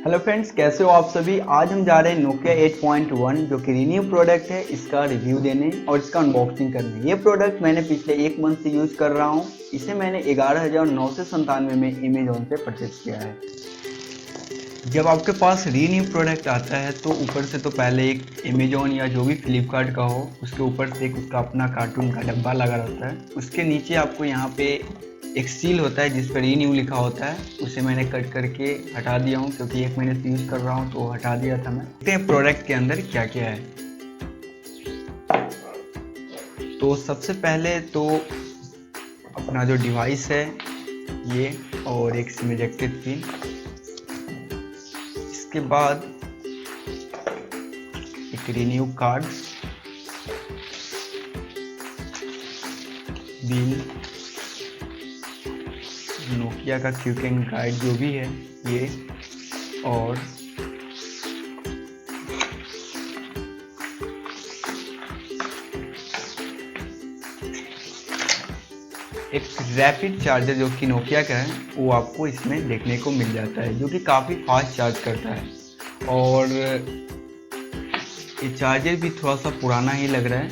Hello friends, कैसे हो आप सभी। आज हम जा रहे हैं नोकिया 8.1 जो कि रीन्यू प्रोडक्ट है, इसका रिव्यू देने और इसका अनबॉक्सिंग करने। ये प्रोडक्ट मैंने पिछले 1 मंथ से यूज़ कर रहा हूँ। इसे मैंने 11,997 में अमेजोन से परचेज किया है। जब आपके पास रीन्यू प्रोडक्ट आता है तो ऊपर से तो पहले एक अमेजोन या जो भी फ्लिपकार्ट का हो उसके ऊपर से एक उसका अपना कार्टून का डब्बा लगा रहता है। उसके नीचे आपको यहाँ पे एक सील होता है जिस पर रीन्यू लिखा होता है। उसे मैंने कट करके हटा दिया हूँ क्योंकि 1 महीने से यूज़ कर रहा हूँ तो हटा दिया था मैं। देखते हैं प्रोडक्ट के अंदर क्या क्या है। तो सबसे पहले तो अपना जो डिवाइस है ये, और एक सिम इजेक्टेड पिन। इसके बाद एक रीन्यू कार्ड, बिल, नोकिया का क्विक एंड गाइड जो भी है ये, और एक रैपिड चार्जर जो कि नोकिया का है वो आपको इसमें देखने को मिल जाता है, जो कि काफ़ी फास्ट चार्ज करता है। और ये चार्जर भी थोड़ा सा पुराना ही लग रहा है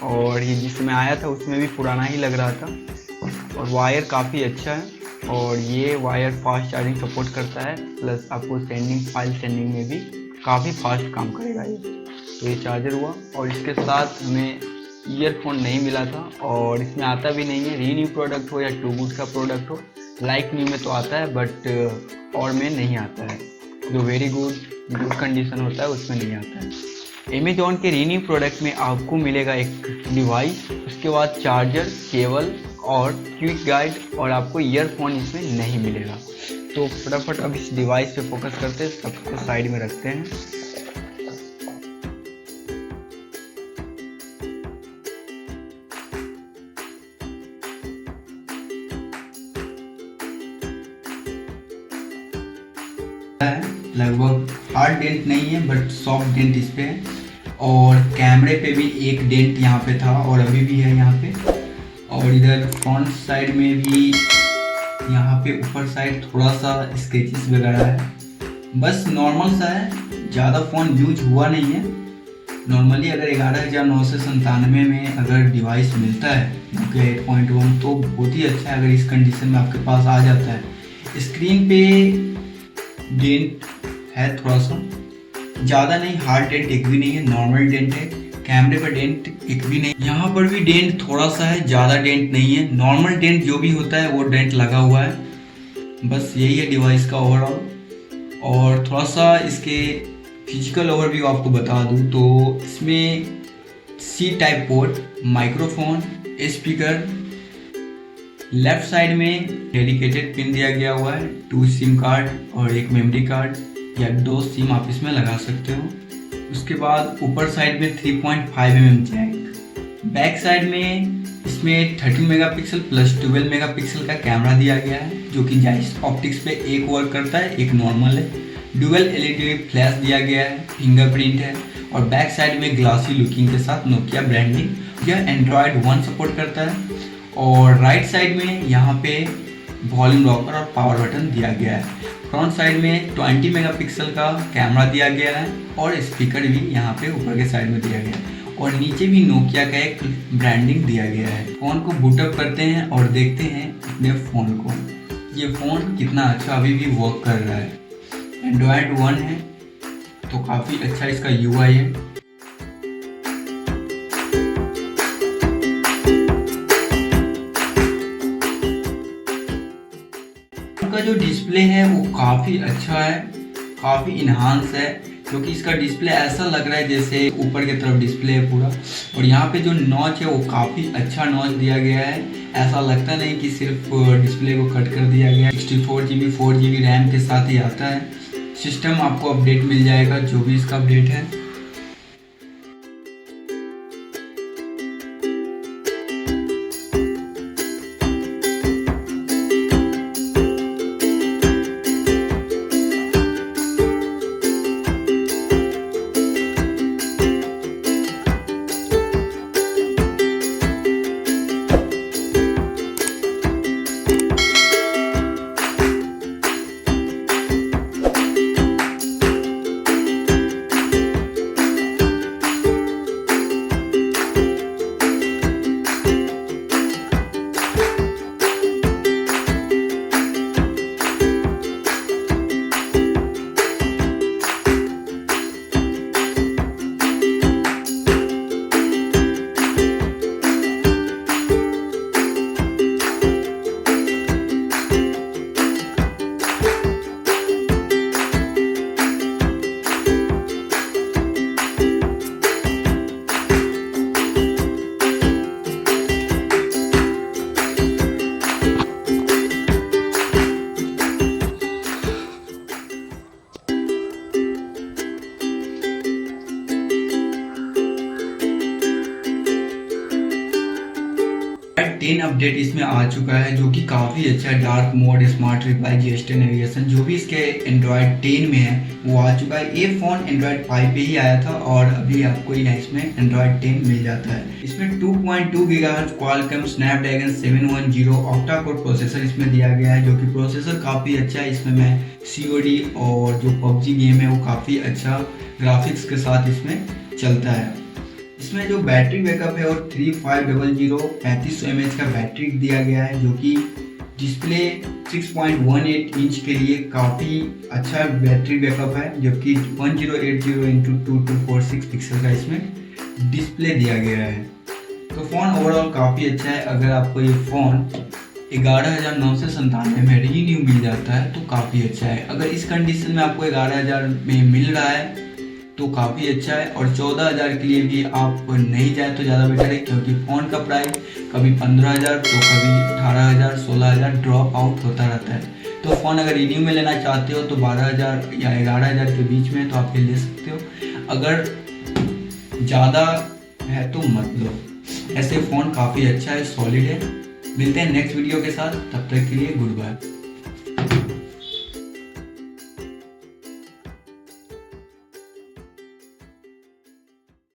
और ये जिसमें आया था उसमें भी पुराना ही लग रहा था। और वायर काफ़ी अच्छा है और ये वायर फास्ट चार्जिंग सपोर्ट करता है, प्लस आपको फाइल सेंडिंग में भी काफ़ी फास्ट काम करेगा ये। तो ये चार्जर हुआ, और इसके साथ हमें ईयरफोन नहीं मिला था और इसमें आता भी नहीं है। रीन्यू प्रोडक्ट हो या टू गुड का प्रोडक्ट हो, लाइक न्यू में तो आता है बट और में नहीं आता है। जो वेरी गुड कंडीशन होता है उसमें नहीं आता है। अमेजोन के रीन्यू प्रोडक्ट में आपको मिलेगा एक डिवाइस, उसके बाद चार्जर, केबल और क्विक गाइड, और आपको ईयरफोन इसमें नहीं मिलेगा। तो फटाफट अब इस डिवाइस पे फोकस करते हैं, सबको साइड में रखते हैं। लगभग हार्ड डेंट नहीं है बट सॉफ्ट डेंट इस पे है, और कैमरे पे भी एक डेंट यहाँ पे था और अभी भी है यहाँ पे। और इधर फ्रंट साइड में भी यहाँ पे ऊपर साइड थोड़ा सा स्केचेस वगैरह है, बस नॉर्मल सा है, ज़्यादा फ़ोन यूज हुआ नहीं है। नॉर्मली अगर 11,997 में अगर डिवाइस मिलता है नोकिया 8.1 तो बहुत ही अच्छा है। अगर इस कंडीशन में आपके पास आ जाता है। स्क्रीन पे डेंट है थोड़ा सा, ज़्यादा नहीं, हार्ड डेंट एक भी नहीं है, नॉर्मल डेंट है। कैमरे पर डेंट एक भी नहीं, यहाँ पर भी डेंट थोड़ा सा है, ज़्यादा डेंट नहीं है। नॉर्मल डेंट जो भी होता है वो डेंट लगा हुआ है, बस यही है डिवाइस का ओवरऑल। और थोड़ा सा इसके फिजिकल ओवरव्यू आपको बता दूँ तो इसमें C type port, microphone, speaker, left side में डेडिकेटेड पिन दिया गया हुआ है, 2 सिम कार्ड और एक मेमोरी कार्ड या 2 सिम आप इसमें लगा सकते हो। उसके बाद ऊपर साइड में 3.5 mm जैक, बैक साइड में इसमें 13 मेगापिक्सल प्लस 12 मेगापिक्सल का कैमरा दिया गया है, जो कि जाइस ऑप्टिक्स पे एक वर्क करता है, एक नॉर्मल है। डुअल एलईडी फ्लैश दिया गया है, फिंगरप्रिंट है, और बैक साइड में ग्लासी लुकिंग के साथ नोकिया ब्रांडिंग। यह एंड्रॉयड 1 सपोर्ट करता है। और राइट साइड में यहाँ पे वॉल्यूम लॉकर और पावर बटन दिया गया है। फ्रंट साइड में 20 मेगापिक्सल का कैमरा दिया गया है और स्पीकर भी यहाँ पे ऊपर के साइड में दिया गया है, और नीचे भी नोकिया का एक ब्रांडिंग दिया गया है। फ़ोन को बूटअप करते हैं और देखते हैं अपने फ़ोन को, ये फ़ोन कितना अच्छा अभी भी वर्क कर रहा है। एंड्रॉयड 1 है तो काफ़ी अच्छा इसका UI है। का जो डिस्प्ले है वो काफ़ी अच्छा है, काफ़ी इन्हांस है, क्योंकि इसका डिस्प्ले ऐसा लग रहा है जैसे ऊपर की तरफ डिस्प्ले है पूरा। और यहाँ पे जो नॉच है वो काफ़ी अच्छा नॉच दिया गया है, ऐसा लगता नहीं कि सिर्फ डिस्प्ले को कट कर दिया गया है। 64 GB 4 GB रैम के साथ ही आता है। सिस्टम आपको अपडेट मिल जाएगा, जो भी इसका अपडेट है। 10 अपडेट इसमें आ चुका है जो कि काफ़ी अच्छा है। Dark mode, smart reply, GST navigation जो भी इसके एंड्रॉयड 10 में है वो आ चुका है। ये फ़ोन एंड्रॉयड 5 पे ही आया था और अभी आपको इसमें एंड्रॉयड 10 मिल जाता है। इसमें 2.2 gigahertz Qualcomm Snapdragon 710 octa core processor इसमें दिया गया है, जो कि प्रोसेसर काफ़ी अच्छा है। इसमें मैं COD और जो PUBG गेम है वो काफ़ी अच्छा ग्राफिक्स के साथ इसमें चलता है। इसमें जो बैटरी बैकअप है वो 3500 3500 mAh का बैटरी दिया गया है, जो कि डिस्प्ले 6.18 इंच के लिए काफ़ी अच्छा बैटरी बैकअप है, जबकि 1080x2246 पिक्सल का इसमें डिस्प्ले दिया गया है। तो फ़ोन ओवरऑल काफ़ी अच्छा है। अगर आपको ये फ़ोन 11,997 में रीन्यू मिल जाता है तो काफ़ी अच्छा है। अगर इस कंडीशन में आपको 11,000 में मिल रहा है तो काफ़ी अच्छा है। और 14,000 के लिए भी आप नहीं जाए तो ज़्यादा बेटर है, क्योंकि फ़ोन का प्राइस कभी 15,000 तो कभी 18,000 16,000 ड्रॉप आउट होता रहता है। तो फ़ोन अगर रिन्यू में लेना चाहते हो तो 12,000 या 11,000 के बीच में तो आप ये ले सकते हो। अगर ज़्यादा है तो मत लो। ऐसे फ़ोन काफ़ी अच्छा है, सॉलिड है। मिलते हैं नेक्स्ट वीडियो के साथ, तब तक के लिए गुड बाय।